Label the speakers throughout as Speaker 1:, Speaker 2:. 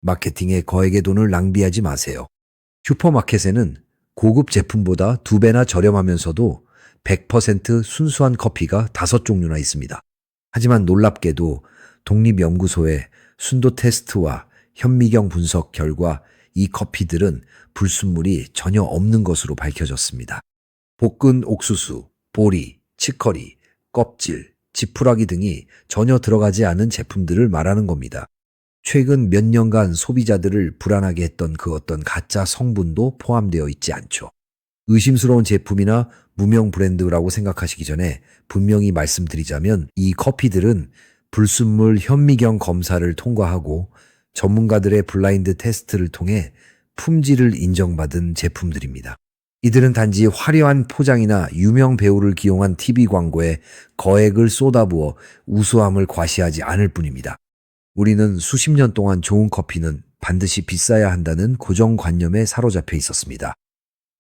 Speaker 1: 마케팅에 거액의 돈을 낭비하지 마세요. 슈퍼마켓에는 고급 제품보다 2배나 저렴하면서도 100% 순수한 커피가 5종류나 있습니다. 하지만 놀랍게도 독립연구소의 순도 테스트와 현미경 분석 결과 이 커피들은 불순물이 전혀 없는 것으로 밝혀졌습니다. 볶은 옥수수, 보리, 치커리, 껍질, 지푸라기 등이 전혀 들어가지 않은 제품들을 말하는 겁니다. 최근 몇 년간 소비자들을 불안하게 했던 그 어떤 가짜 성분도 포함되어 있지 않죠. 의심스러운 제품이나 무명 브랜드라고 생각하시기 전에 분명히 말씀드리자면 이 커피들은 불순물 현미경 검사를 통과하고 전문가들의 블라인드 테스트를 통해 품질을 인정받은 제품들입니다. 이들은 단지 화려한 포장이나 유명 배우를 기용한 TV 광고에 거액을 쏟아부어 우수함을 과시하지 않을 뿐입니다. 우리는 수십 년 동안 좋은 커피는 반드시 비싸야 한다는 고정관념에 사로잡혀 있었습니다.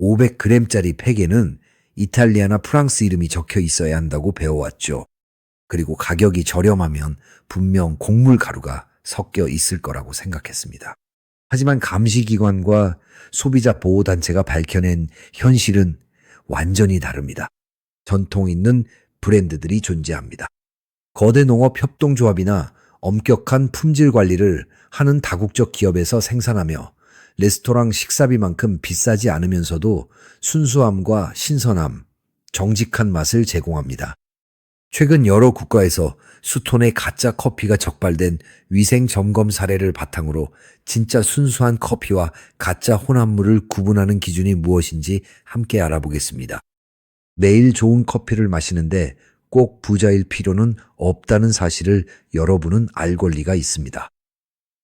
Speaker 1: 500g짜리 팩에는 이탈리아나 프랑스 이름이 적혀 있어야 한다고 배워왔죠. 그리고 가격이 저렴하면 분명 곡물 가루가 섞여 있을 거라고 생각했습니다. 하지만 감시기관과 소비자 보호단체가 밝혀낸 현실은 완전히 다릅니다. 전통 있는 브랜드들이 존재합니다. 거대 농업 협동조합이나 엄격한 품질 관리를 하는 다국적 기업에서 생산하며 레스토랑 식사비만큼 비싸지 않으면서도 순수함과 신선함, 정직한 맛을 제공합니다. 최근 여러 국가에서 수톤의 가짜 커피가 적발된 위생 점검 사례를 바탕으로 진짜 순수한 커피와 가짜 혼합물을 구분하는 기준이 무엇인지 함께 알아보겠습니다. 매일 좋은 커피를 마시는데 꼭 부자일 필요는 없다는 사실을 여러분은 알 권리가 있습니다.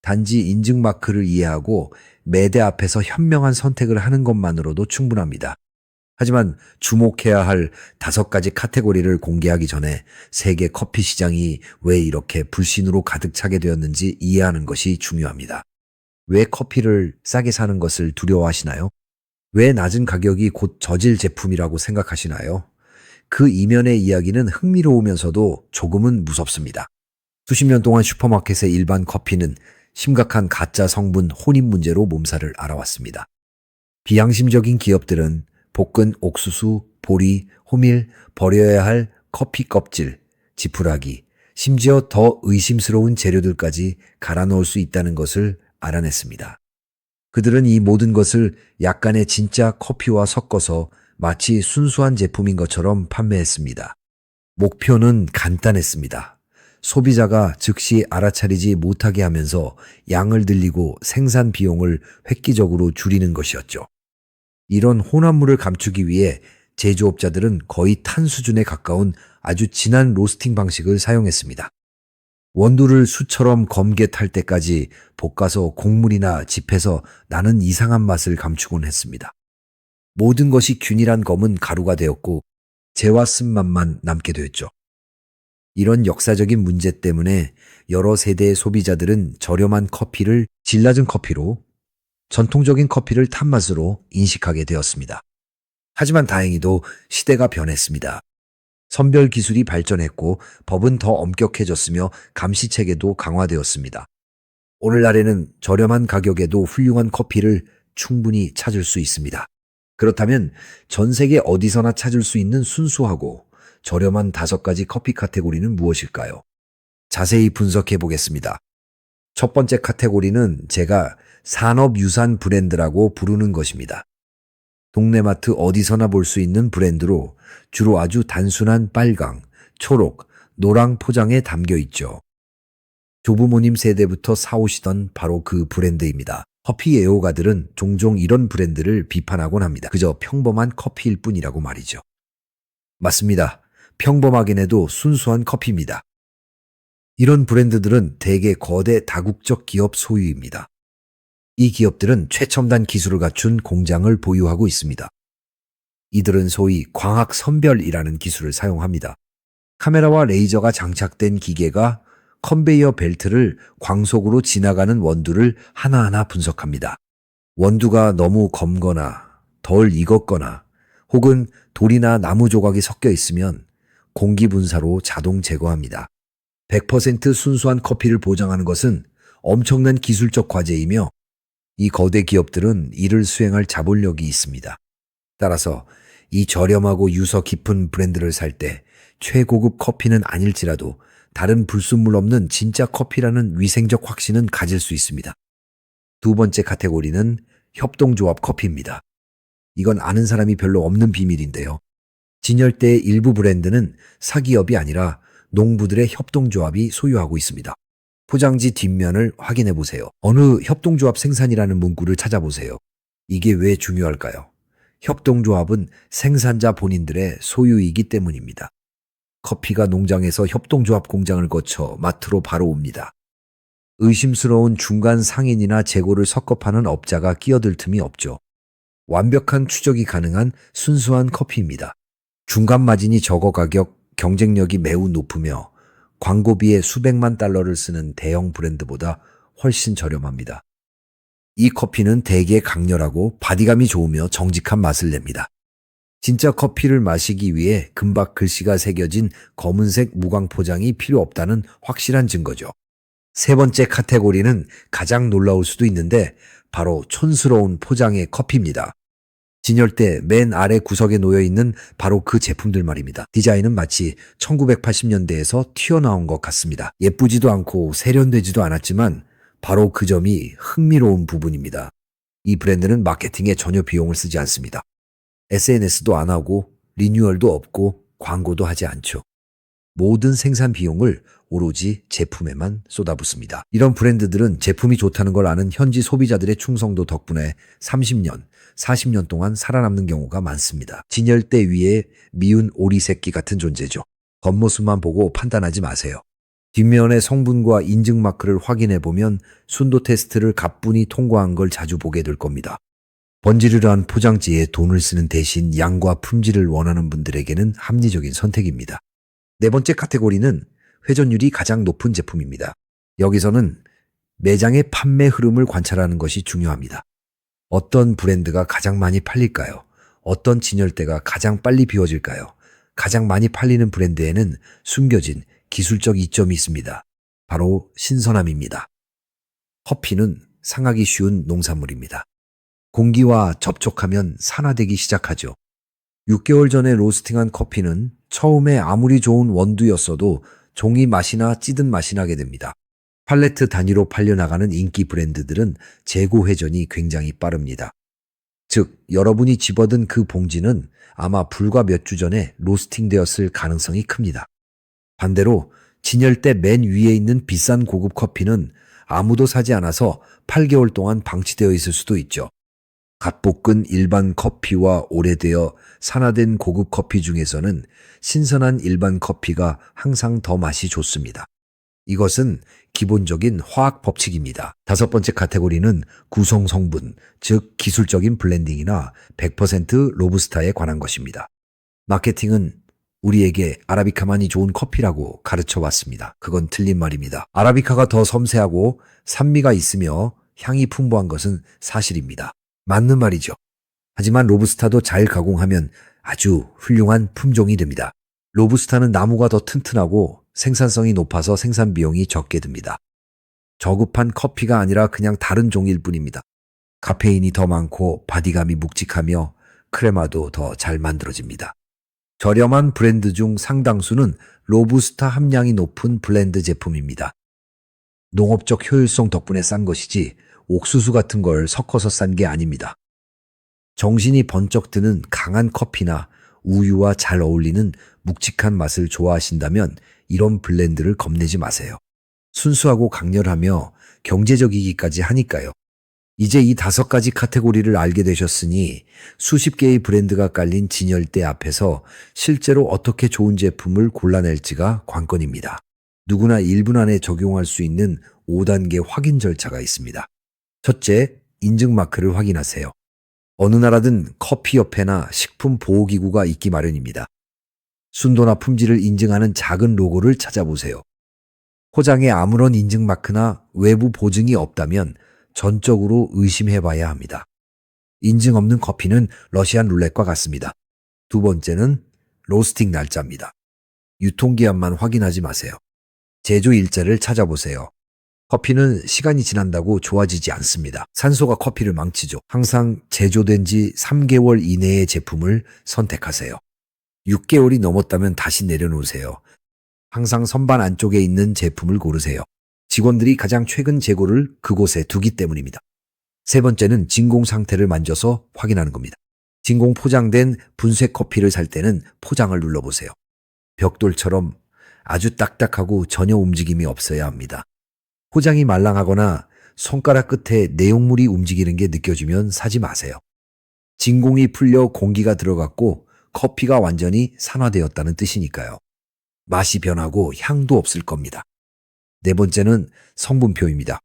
Speaker 1: 단지 인증 마크를 이해하고 매대 앞에서 현명한 선택을 하는 것만으로도 충분합니다. 하지만 주목해야 할 5가지 카테고리를 공개하기 전에 세계 커피 시장이 왜 이렇게 불신으로 가득 차게 되었는지 이해하는 것이 중요합니다. 왜 커피를 싸게 사는 것을 두려워하시나요? 왜 낮은 가격이 곧 저질 제품이라고 생각하시나요? 그 이면의 이야기는 흥미로우면서도 조금은 무섭습니다. 수십 년 동안 슈퍼마켓의 일반 커피는 심각한 가짜 성분 혼입 문제로 몸살을 앓아왔습니다. 비양심적인 기업들은 볶은 옥수수, 보리, 호밀, 버려야 할 커피 껍질, 지푸라기, 심지어 더 의심스러운 재료들까지 갈아 넣을 수 있다는 것을 알아냈습니다. 그들은 이 모든 것을 약간의 진짜 커피와 섞어서 마치 순수한 제품인 것처럼 판매했습니다. 목표는 간단했습니다. 소비자가 즉시 알아차리지 못하게 하면서 양을 늘리고 생산 비용을 획기적으로 줄이는 것이었죠. 이런 혼합물을 감추기 위해 제조업자들은 거의 탄 수준에 가까운 아주 진한 로스팅 방식을 사용했습니다. 원두를 수처럼 검게 탈 때까지 볶아서 곡물이나 짚에서 나는 이상한 맛을 감추곤 했습니다. 모든 것이 균일한 검은 가루가 되었고 재와 쓴맛만 남게 되었죠. 이런 역사적인 문제 때문에 여러 세대의 소비자들은 저렴한 커피를 질 낮은 커피로, 전통적인 커피를 탄 맛으로 인식하게 되었습니다. 하지만 다행히도 시대가 변했습니다. 선별 기술이 발전했고 법은 더 엄격해졌으며 감시 체계도 강화되었습니다. 오늘날에는 저렴한 가격에도 훌륭한 커피를 충분히 찾을 수 있습니다. 그렇다면 전 세계 어디서나 찾을 수 있는 순수하고 저렴한 5가지 커피 카테고리는 무엇일까요? 자세히 분석해 보겠습니다. 첫 번째 카테고리는 제가 산업유산 브랜드라고 부르는 것입니다. 동네마트 어디서나 볼 수 있는 브랜드로 주로 아주 단순한 빨강, 초록, 노랑 포장에 담겨 있죠. 조부모님 세대부터 사오시던 바로 그 브랜드입니다. 커피 애호가들은 종종 이런 브랜드를 비판하곤 합니다. 그저 평범한 커피일 뿐이라고 말이죠. 맞습니다. 평범하긴 해도 순수한 커피입니다. 이런 브랜드들은 대개 거대 다국적 기업 소유입니다. 이 기업들은 최첨단 기술을 갖춘 공장을 보유하고 있습니다. 이들은 소위 광학 선별이라는 기술을 사용합니다. 카메라와 레이저가 장착된 기계가 컨베이어 벨트를 광속으로 지나가는 원두를 하나하나 분석합니다. 원두가 너무 검거나 덜 익었거나 혹은 돌이나 나무 조각이 섞여 있으면 공기 분사로 자동 제거합니다. 100% 순수한 커피를 보장하는 것은 엄청난 기술적 과제이며 이 거대 기업들은 이를 수행할 자본력이 있습니다. 따라서 이 저렴하고 유서 깊은 브랜드를 살 때 최고급 커피는 아닐지라도 다른 불순물 없는 진짜 커피라는 위생적 확신은 가질 수 있습니다. 두 번째 카테고리는 협동조합 커피입니다. 이건 아는 사람이 별로 없는 비밀인데요. 진열대의 일부 브랜드는 사기업이 아니라 농부들의 협동조합이 소유하고 있습니다. 포장지 뒷면을 확인해 보세요. 어느 협동조합 생산이라는 문구를 찾아보세요. 이게 왜 중요할까요? 협동조합은 생산자 본인들의 소유이기 때문입니다. 커피가 농장에서 협동조합 공장을 거쳐 마트로 바로 옵니다. 의심스러운 중간 상인이나 재고를 섞어 파는 업자가 끼어들 틈이 없죠. 완벽한 추적이 가능한 순수한 커피입니다. 중간 마진이 적어 가격 경쟁력이 매우 높으며 광고비에 수백만 달러를 쓰는 대형 브랜드보다 훨씬 저렴합니다. 이 커피는 대개 강렬하고 바디감이 좋으며 정직한 맛을 냅니다. 진짜 커피를 마시기 위해 금박 글씨가 새겨진 검은색 무광 포장이 필요 없다는 확실한 증거죠. 세 번째 카테고리는 가장 놀라울 수도 있는데 바로 촌스러운 포장의 커피입니다. 진열대 맨 아래 구석에 놓여 있는 바로 그 제품들 말입니다. 디자인은 마치 1980년대에서 튀어나온 것 같습니다. 예쁘지도 않고 세련되지도 않았지만 바로 그 점이 흥미로운 부분입니다. 이 브랜드는 마케팅에 전혀 비용을 쓰지 않습니다. SNS도 안 하고 리뉴얼도 없고 광고도 하지 않죠. 모든 생산 비용을 오로지 제품에만 쏟아붓습니다. 이런 브랜드들은 제품이 좋다는 걸 아는 현지 소비자들의 충성도 덕분에 30년, 40년 동안 살아남는 경우가 많습니다. 진열대 위에 미운 오리 새끼 같은 존재죠. 겉모습만 보고 판단하지 마세요. 뒷면의 성분과 인증 마크를 확인해 보면 순도 테스트를 가뿐히 통과한 걸 자주 보게 될 겁니다. 번지르르한 포장지에 돈을 쓰는 대신 양과 품질을 원하는 분들에게는 합리적인 선택입니다. 네 번째 카테고리는 회전율이 가장 높은 제품입니다. 여기서는 매장의 판매 흐름을 관찰하는 것이 중요합니다. 어떤 브랜드가 가장 많이 팔릴까요? 어떤 진열대가 가장 빨리 비워질까요? 가장 많이 팔리는 브랜드에는 숨겨진 기술적 이점이 있습니다. 바로 신선함입니다. 커피는 상하기 쉬운 농산물입니다. 공기와 접촉하면 산화되기 시작하죠. 6개월 전에 로스팅한 커피는 처음에 아무리 좋은 원두였어도 종이 맛이나 찌든 맛이 나게 됩니다. 팔레트 단위로 팔려나가는 인기 브랜드들은 재고 회전이 굉장히 빠릅니다. 즉, 여러분이 집어든 그 봉지는 아마 불과 몇 주 전에 로스팅되었을 가능성이 큽니다. 반대로 진열대 맨 위에 있는 비싼 고급 커피는 아무도 사지 않아서 8개월 동안 방치되어 있을 수도 있죠. 갓 볶은 일반 커피와 오래되어 산화된 고급 커피 중에서는 신선한 일반 커피가 항상 더 맛이 좋습니다. 이것은 기본적인 화학 법칙입니다. 다섯 번째 카테고리는 구성 성분, 즉 기술적인 블렌딩이나 100% 로부스타에 관한 것입니다. 마케팅은 우리에게 아라비카만이 좋은 커피라고 가르쳐 왔습니다. 그건 틀린 말입니다. 아라비카가 더 섬세하고 산미가 있으며 향이 풍부한 것은 사실입니다. 맞는 말이죠. 하지만 로부스타도 잘 가공하면 아주 훌륭한 품종이 됩니다. 로부스타는 나무가 더 튼튼하고 생산성이 높아서 생산 비용이 적게 듭니다. 저급한 커피가 아니라 그냥 다른 종일 뿐입니다. 카페인이 더 많고 바디감이 묵직하며 크레마도 더 잘 만들어집니다. 저렴한 브랜드 중 상당수는 로부스타 함량이 높은 블렌드 제품입니다. 농업적 효율성 덕분에 싼 것이지 옥수수 같은 걸 섞어서 싼 게 아닙니다. 정신이 번쩍 드는 강한 커피나 우유와 잘 어울리는 묵직한 맛을 좋아하신다면 이런 블렌드를 겁내지 마세요. 순수하고 강렬하며 경제적이기까지 하니까요. 이제 이 5가지 카테고리를 알게 되셨으니 수십 개의 브랜드가 깔린 진열대 앞에서 실제로 어떻게 좋은 제품을 골라낼지가 관건입니다. 누구나 1분 안에 적용할 수 있는 5단계 확인 절차가 있습니다. 첫째, 인증 마크를 확인하세요. 어느 나라든 커피협회나 식품보호기구가 있기 마련입니다. 순도나 품질을 인증하는 작은 로고를 찾아보세요. 포장에 아무런 인증 마크나 외부 보증이 없다면 전적으로 의심해봐야 합니다. 인증 없는 커피는 러시안 룰렛과 같습니다. 두 번째는 로스팅 날짜입니다. 유통기한만 확인하지 마세요. 제조 일자를 찾아보세요. 커피는 시간이 지난다고 좋아지지 않습니다. 산소가 커피를 망치죠. 항상 제조된 지 3개월 이내의 제품을 선택하세요. 6개월이 넘었다면 다시 내려놓으세요. 항상 선반 안쪽에 있는 제품을 고르세요. 직원들이 가장 최근 재고를 그곳에 두기 때문입니다. 세 번째는 진공 상태를 만져서 확인하는 겁니다. 진공 포장된 분쇄 커피를 살 때는 포장을 눌러보세요. 벽돌처럼 아주 딱딱하고 전혀 움직임이 없어야 합니다. 포장이 말랑하거나 손가락 끝에 내용물이 움직이는 게 느껴지면 사지 마세요. 진공이 풀려 공기가 들어갔고 커피가 완전히 산화되었다는 뜻이니까요. 맛이 변하고 향도 없을 겁니다. 네 번째는 성분표입니다.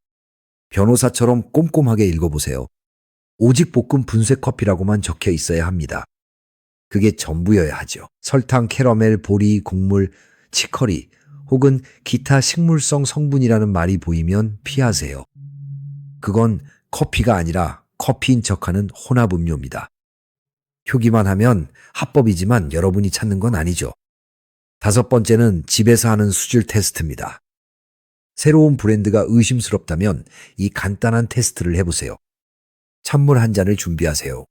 Speaker 1: 변호사처럼 꼼꼼하게 읽어보세요. 오직 볶음 분쇄 커피라고만 적혀 있어야 합니다. 그게 전부여야 하죠. 설탕, 캐러멜, 보리, 곡물, 치커리 혹은 기타 식물성 성분이라는 말이 보이면 피하세요. 그건 커피가 아니라 커피인 척하는 혼합 음료입니다. 표기만 하면 합법이지만 여러분이 찾는 건 아니죠. 다섯 번째는 집에서 하는 수질 테스트입니다. 새로운 브랜드가 의심스럽다면 이 간단한 테스트를 해보세요. 찬물 한 잔을 준비하세요.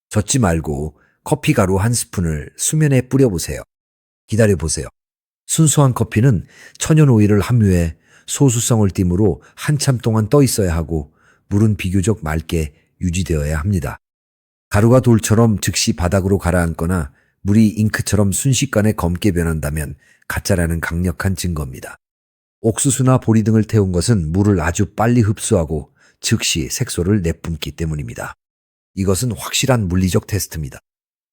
Speaker 1: 젓지 말고 커피 가루 한 스푼을 수면에 뿌려보세요. 기다려보세요. 순수한 커피는 천연 오일을 함유해 소수성을 띠므로 한참 동안 떠 있어야 하고 물은 비교적 맑게 유지되어야 합니다. 가루가 돌처럼 즉시 바닥으로 가라앉거나 물이 잉크처럼 순식간에 검게 변한다면 가짜라는 강력한 증거입니다. 옥수수나 보리 등을 태운 것은 물을 아주 빨리 흡수하고 즉시 색소를 내뿜기 때문입니다. 이것은 확실한 물리적 테스트입니다.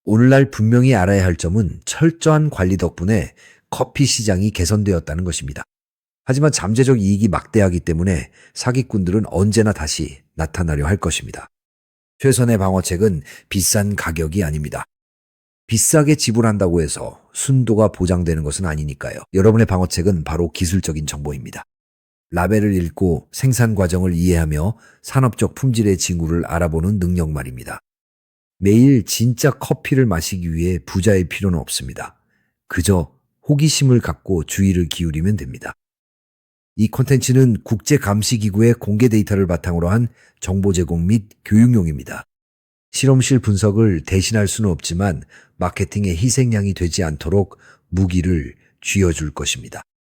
Speaker 1: 오늘날 분명히 알아야 할 점은 철저한 관리 덕분에 커피 시장이 개선되었다는 것입니다. 하지만 잠재적 이익이 막대하기 때문에 사기꾼들은 언제나 다시 나타나려 할 것입니다. 최선의 방어책은 비싼 가격이 아닙니다. 비싸게 지불한다고 해서 순도가 보장되는 것은 아니니까요. 여러분의 방어책은 바로 기술적인 정보입니다. 라벨을 읽고 생산 과정을 이해하며 산업적 품질의 징후를 알아보는 능력 말입니다. 매일 진짜 커피를 마시기 위해 부자일 필요는 없습니다. 그저 호기심을 갖고 주의를 기울이면 됩니다. 이 콘텐츠는 국제감시기구의 공개 데이터를 바탕으로 한 정보 제공 및 교육용입니다. 실험실 분석을 대신할 수는 없지만 마케팅의 희생양이 되지 않도록 무기를 쥐어줄 것입니다.